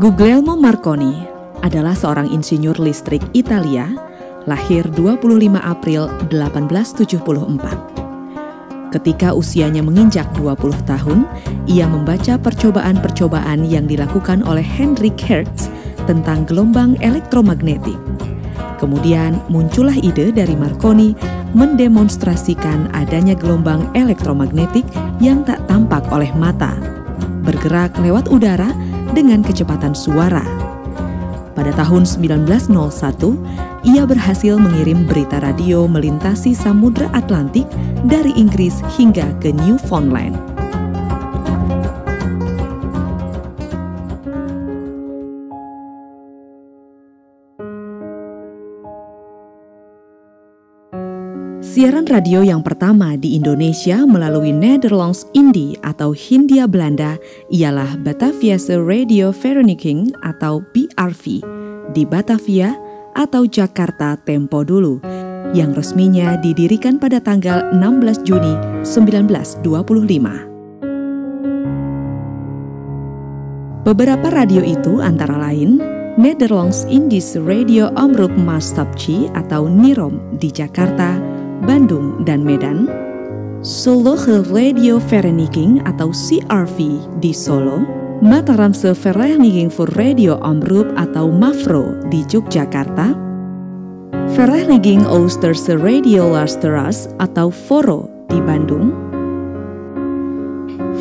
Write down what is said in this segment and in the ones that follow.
Guglielmo Marconi adalah seorang insinyur listrik Italia, lahir 25 April 1874. Ketika usianya menginjak 20 tahun, ia membaca percobaan-percobaan yang dilakukan oleh Heinrich Hertz tentang gelombang elektromagnetik. Kemudian muncullah ide dari Marconi mendemonstrasikan adanya gelombang elektromagnetik yang tak tampak oleh mata, bergerak lewat udara dengan kecepatan suara. Pada tahun 1901, ia berhasil mengirim berita radio melintasi Samudra Atlantik dari Inggris hingga ke Newfoundland. Siaran radio yang pertama di Indonesia melalui Nederlands-Indië atau Hindia Belanda ialah Bataviase Radio Vereniging atau BRV di Batavia atau Jakarta tempo dulu, yang resminya didirikan pada tanggal 16 Juni 1925. Beberapa radio itu antara lain Nederlands-Indische Radio Omroep Maastricht atau NIROM di Jakarta, Bandung, dan Medan, Sollige Radio Vereniging atau CRV di Solo, Mataramse Vereniging voor Radio Omroep atau MAVRO di Yogyakarta, Vereniging Oosterse Radio Luisteraars atau VORO di Bandung,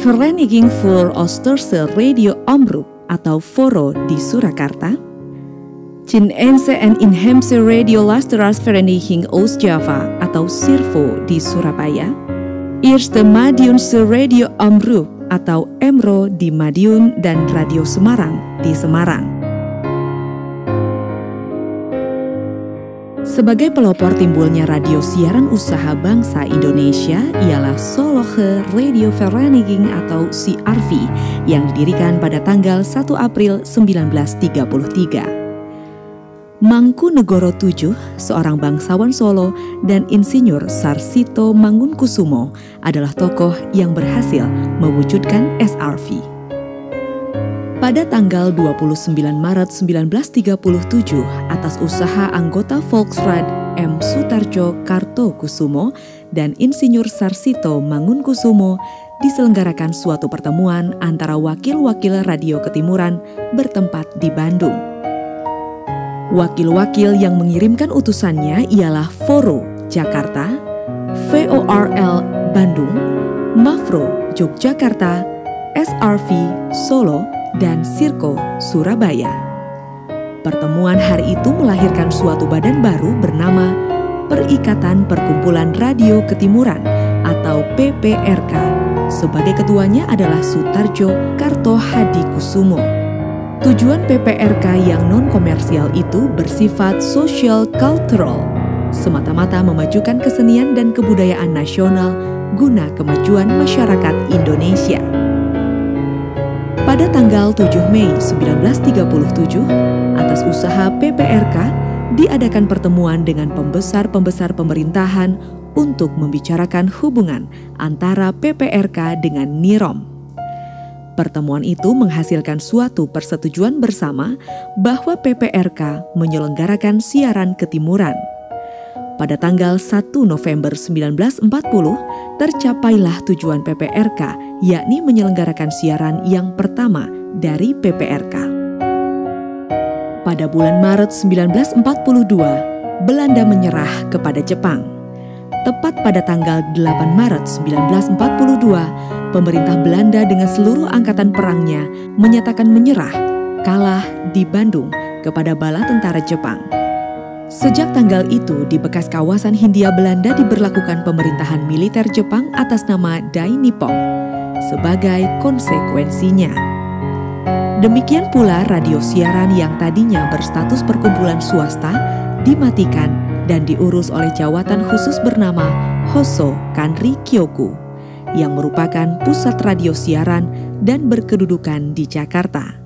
Vereniging voor Oosterse Radio Omroep atau VORO di Surakarta, Chinese en Inheemse Radio Luisteraars Vereniging Oost-Java atau SIRVO di Surabaya, Eerste Madiunse Radio Omroep atau EMRO di Madiun, dan Radio Semarang di Semarang. Sebagai pelopor timbulnya radio siaran usaha bangsa Indonesia ialah Sollige Radio Vereniging atau CRV yang didirikan pada tanggal 1 April 1933. Mangkunegoro VII, seorang bangsawan Solo, dan Insinyur Sarsito Mangunkusumo adalah tokoh yang berhasil mewujudkan SRV. Pada tanggal 29 Maret 1937, atas usaha anggota Volksraad M. Sutarjo Kartokusumo dan Insinyur Sarsito Mangunkusumo, diselenggarakan suatu pertemuan antara wakil-wakil radio ketimuran bertempat di Bandung. Wakil-wakil yang mengirimkan utusannya ialah VORO Jakarta, VORL Bandung, MAVRO Yogyakarta, SRV Solo, dan SIRKO Surabaya. Pertemuan hari itu melahirkan suatu badan baru bernama Perikatan Perkumpulan Radio Ketimuran atau PPRK. Sebagai ketuanya adalah Sutarjo Kartohadikusumo. Tujuan PPRK yang non-komersial itu bersifat social cultural, semata-mata memajukan kesenian dan kebudayaan nasional guna kemajuan masyarakat Indonesia. Pada tanggal 7 Mei 1937, atas usaha PPRK, diadakan pertemuan dengan pembesar-pembesar pemerintahan untuk membicarakan hubungan antara PPRK dengan NIROM. Pertemuan itu menghasilkan suatu persetujuan bersama bahwa PPRK menyelenggarakan siaran ketimuran. Pada tanggal 1 November 1940, tercapailah tujuan PPRK, yakni menyelenggarakan siaran yang pertama dari PPRK. Pada bulan Maret 1942, Belanda menyerah kepada Jepang. Tepat pada tanggal 8 Maret 1942, pemerintah Belanda dengan seluruh angkatan perangnya menyatakan menyerah, kalah di Bandung kepada bala tentara Jepang. Sejak tanggal itu, di bekas kawasan Hindia Belanda diberlakukan pemerintahan militer Jepang atas nama Dai Nippon. Sebagai konsekuensinya, demikian pula radio siaran yang tadinya berstatus perkumpulan swasta dimatikan dan diurus oleh jawatan khusus bernama Hoso Kanri Kyoku, yang merupakan pusat radio siaran dan berkedudukan di Jakarta.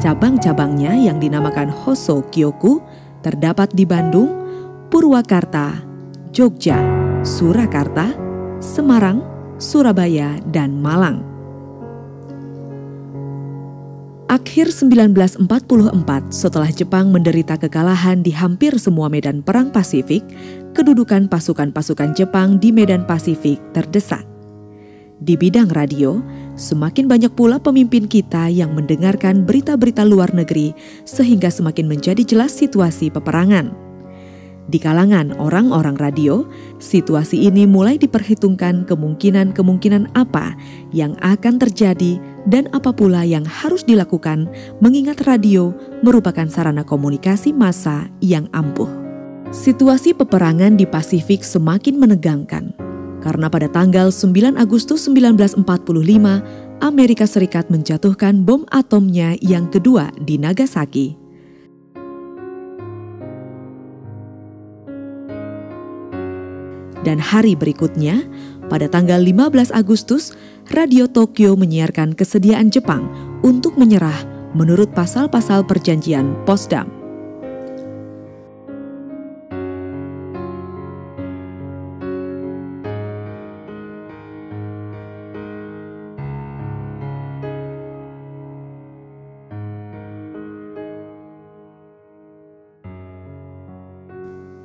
Cabang-cabangnya yang dinamakan Hoso Kyoku terdapat di Bandung, Purwakarta, Jogja, Surakarta, Semarang, Surabaya, dan Malang. Akhir 1944, setelah Jepang menderita kekalahan di hampir semua medan perang Pasifik, kedudukan pasukan-pasukan Jepang di medan Pasifik terdesak. Di bidang radio, semakin banyak pula pemimpin kita yang mendengarkan berita-berita luar negeri sehingga semakin menjadi jelas situasi peperangan. Di kalangan orang-orang radio, situasi ini mulai diperhitungkan kemungkinan-kemungkinan apa yang akan terjadi dan apa pula yang harus dilakukan mengingat radio merupakan sarana komunikasi massa yang ampuh. Situasi peperangan di Pasifik semakin menegangkan karena pada tanggal 9 Agustus 1945 Amerika Serikat menjatuhkan bom atomnya yang kedua di Nagasaki. Dan hari berikutnya, pada tanggal 15 Agustus, Radio Tokyo menyiarkan kesediaan Jepang untuk menyerah menurut pasal-pasal perjanjian Potsdam.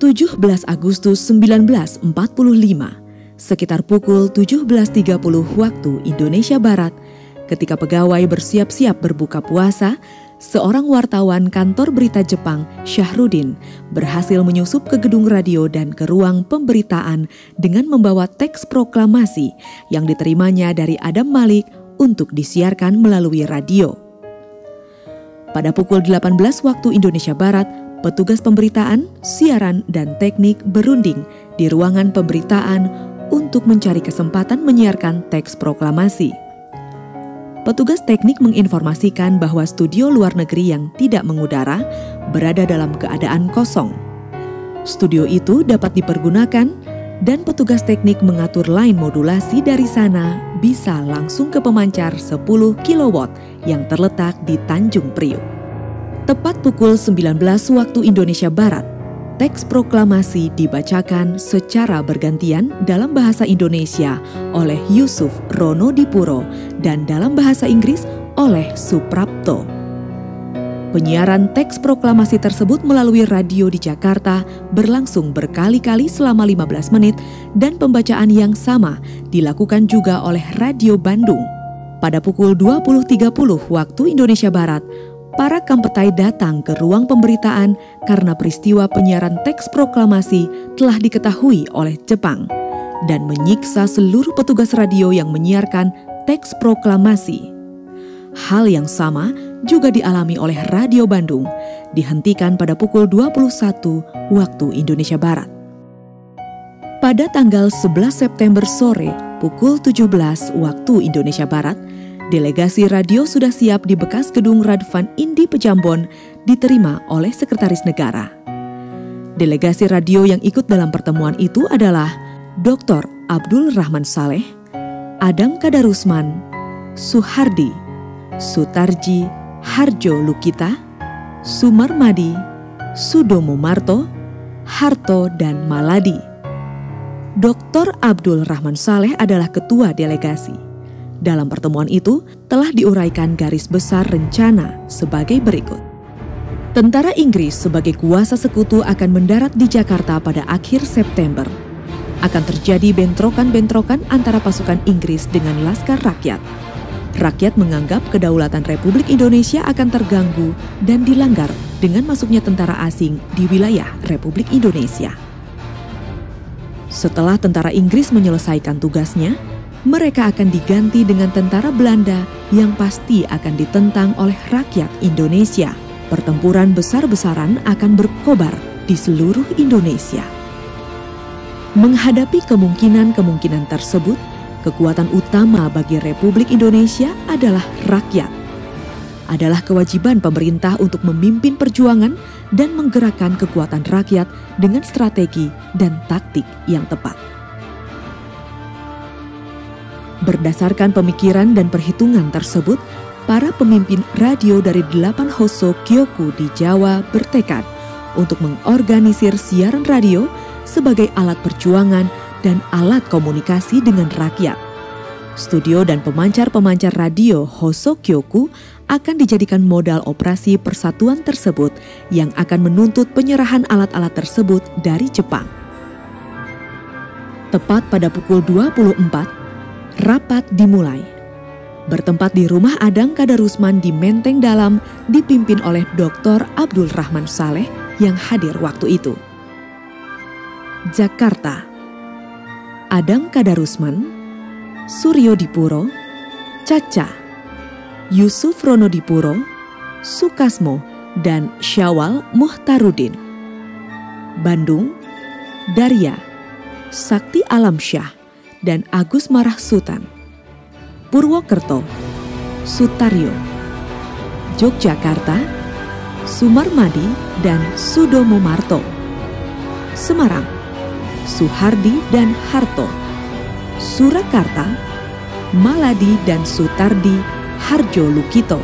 (17 Agustus 1945), sekitar pukul 17.30 waktu Indonesia Barat, ketika pegawai bersiap-siap berbuka puasa, seorang wartawan kantor berita Jepang, Syahrudin, berhasil menyusup ke gedung radio dan ke ruang pemberitaan dengan membawa teks proklamasi yang diterimanya dari Adam Malik untuk disiarkan melalui radio. Pada pukul 18 waktu Indonesia Barat, petugas pemberitaan, siaran, dan teknik berunding di ruangan pemberitaan untuk mencari kesempatan menyiarkan teks proklamasi. Petugas teknik menginformasikan bahwa studio luar negeri yang tidak mengudara berada dalam keadaan kosong. Studio itu dapat dipergunakan dan petugas teknik mengatur line modulasi dari sana bisa langsung ke pemancar 10 kW yang terletak di Tanjung Priuk. Tepat pukul 19 waktu Indonesia Barat, teks proklamasi dibacakan secara bergantian dalam bahasa Indonesia oleh Yusuf Rono Dipuro dan dalam bahasa Inggris oleh Suprapto. Penyiaran teks proklamasi tersebut melalui radio di Jakarta berlangsung berkali-kali selama 15 menit dan pembacaan yang sama dilakukan juga oleh Radio Bandung. Pada pukul 20.30 waktu Indonesia Barat, para kampetai datang ke ruang pemberitaan karena peristiwa penyiaran teks proklamasi telah diketahui oleh Jepang dan menyiksa seluruh petugas radio yang menyiarkan teks proklamasi. Hal yang sama juga dialami oleh Radio Bandung, dihentikan pada pukul 21 waktu Indonesia Barat. Pada tanggal 11 September sore, pukul 17 waktu Indonesia Barat, delegasi radio sudah siap di bekas gedung Radvan Indi Pejambon diterima oleh Sekretaris Negara. Delegasi radio yang ikut dalam pertemuan itu adalah Dr. Abdul Rahman Saleh, Adang Kadarusman, Suhardi, Sutarji Harjo Lukita, Sumarmadi, Sudomo Marto, Harto, dan Maladi. Dr. Abdul Rahman Saleh adalah ketua delegasi. Dalam pertemuan itu telah diuraikan garis besar rencana sebagai berikut. Tentara Inggris sebagai kuasa sekutu akan mendarat di Jakarta pada akhir September. Akan terjadi bentrokan-bentrokan antara pasukan Inggris dengan Laskar Rakyat. Rakyat menganggap kedaulatan Republik Indonesia akan terganggu dan dilanggar dengan masuknya tentara asing di wilayah Republik Indonesia. Setelah tentara Inggris menyelesaikan tugasnya, mereka akan diganti dengan tentara Belanda yang pasti akan ditentang oleh rakyat Indonesia. Pertempuran besar-besaran akan berkobar di seluruh Indonesia. Menghadapi kemungkinan-kemungkinan tersebut, kekuatan utama bagi Republik Indonesia adalah rakyat. Adalah kewajiban pemerintah untuk memimpin perjuangan dan menggerakkan kekuatan rakyat dengan strategi dan taktik yang tepat. Berdasarkan pemikiran dan perhitungan tersebut, para pemimpin radio dari 8 Hoso Kyoku di Jawa bertekad untuk mengorganisir siaran radio sebagai alat perjuangan dan alat komunikasi dengan rakyat. Studio dan pemancar-pemancar radio Hoso Kyoku akan dijadikan modal operasi persatuan tersebut yang akan menuntut penyerahan alat-alat tersebut dari Jepang. Tepat pada pukul 24, rapat dimulai. Bertempat di rumah Adang Kadarusman di Menteng Dalam dipimpin oleh Dr. Abdul Rahman Saleh yang hadir waktu itu. Jakarta. Adang Kadarusman, Suryo Dipuro, Caca, Yusuf Ronodipuro, Sukasmo, dan Syawal Muhtarudin. Bandung, Darya, Sakti Alamsyah, dan Agus Marah Sutan. Purwokerto, Sutaryo. Yogyakarta, Sumarmadi dan Sudomo Marto. Semarang, Suhardi dan Harto. Surakarta, Maladi dan Sutardi Harjo Lukito.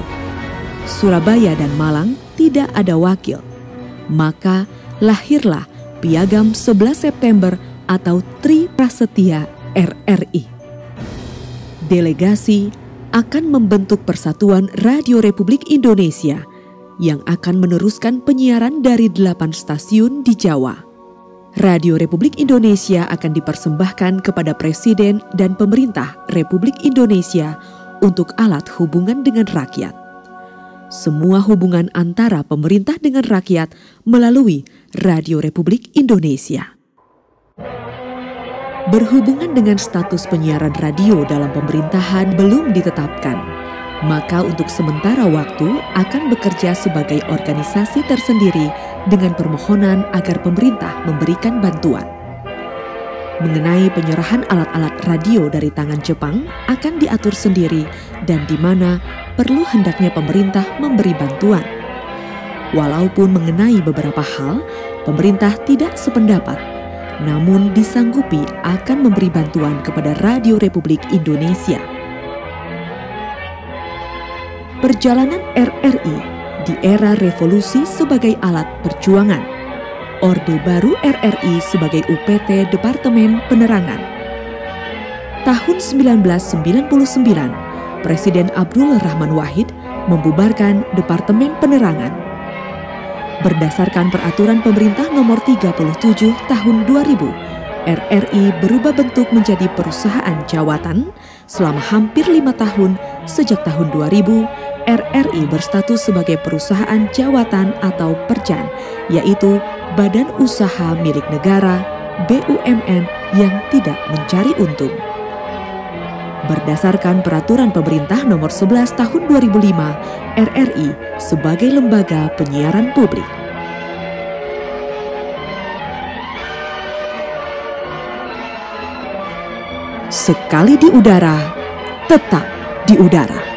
Surabaya dan Malang tidak ada wakil. Maka lahirlah Piagam 11 September atau Tri Prasetya RRI. Delegasi akan membentuk Persatuan Radio Republik Indonesia yang akan meneruskan penyiaran dari 8 stasiun di Jawa. Radio Republik Indonesia akan dipersembahkan kepada Presiden dan Pemerintah Republik Indonesia untuk alat hubungan dengan rakyat. Semua hubungan antara pemerintah dengan rakyat melalui Radio Republik Indonesia. Berhubungan dengan status penyiaran radio dalam pemerintahan belum ditetapkan, maka untuk sementara waktu akan bekerja sebagai organisasi tersendiri dengan permohonan agar pemerintah memberikan bantuan. Mengenai penyerahan alat-alat radio dari tangan Jepang akan diatur sendiri dan di mana perlu hendaknya pemerintah memberi bantuan. Walaupun mengenai beberapa hal, pemerintah tidak sependapat, namun disanggupi akan memberi bantuan kepada Radio Republik Indonesia. Perjalanan RRI di era revolusi sebagai alat perjuangan. Orde Baru RRI sebagai UPT Departemen Penerangan. Tahun 1999, Presiden Abdul Rahman Wahid membubarkan Departemen Penerangan. Berdasarkan peraturan pemerintah nomor 37 tahun 2000, RRI berubah bentuk menjadi perusahaan jawatan selama hampir 5 tahun. Sejak tahun 2000, RRI berstatus sebagai perusahaan jawatan atau perjan, yaitu Badan Usaha Milik Negara (BUMN) yang tidak mencari untung. Berdasarkan peraturan pemerintah nomor 11 tahun 2005, RRI sebagai lembaga penyiaran publik. Sekali di udara, tetap di udara.